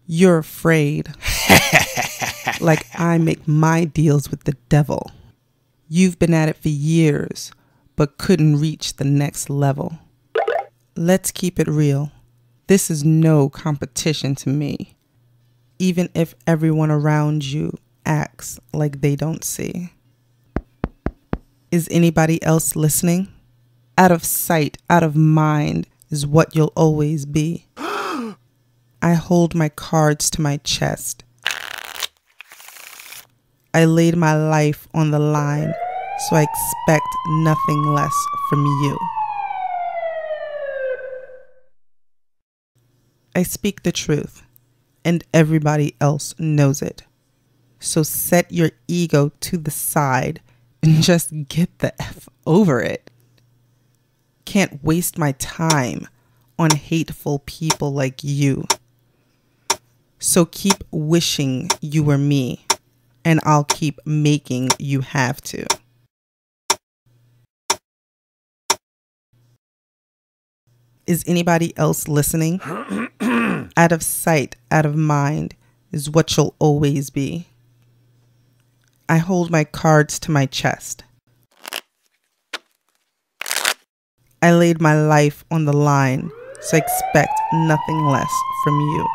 You're afraid. Like I make my deals with the devil. You've been at it for years, but couldn't reach the next level. Let's keep it real. This is no competition to me, even if everyone around you acts like they don't see. Is anybody else listening? Out of sight, out of mind is what you'll always be. I hold my cards to my chest. I laid my life on the line, so I expect nothing less from you. I speak the truth, and everybody else knows it. So set your ego to the side and just get the F over it. Can't waste my time on hateful people like you. So keep wishing you were me, and I'll keep making you have to. Is anybody else listening? Out of sight, out of mind is what you'll always be. I hold my cards to my chest. I laid my life on the line, so I expect nothing less from you.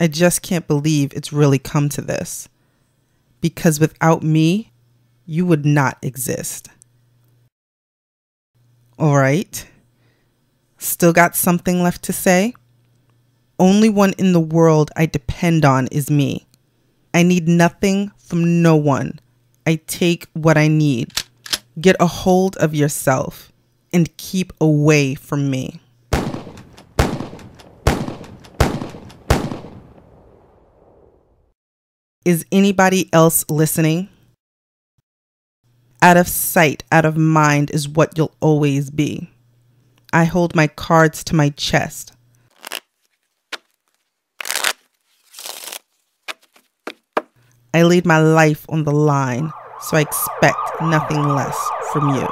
I just can't believe it's really come to this. Because without me, you would not exist. All right. Still got something left to say? Only one in the world I depend on is me. I need nothing from no one. I take what I need. Get a hold of yourself and keep away from me. Is anybody else listening? Out of sight, out of mind is what you'll always be. I hold my cards to my chest. I laid my life on the line, so I expect nothing less from you.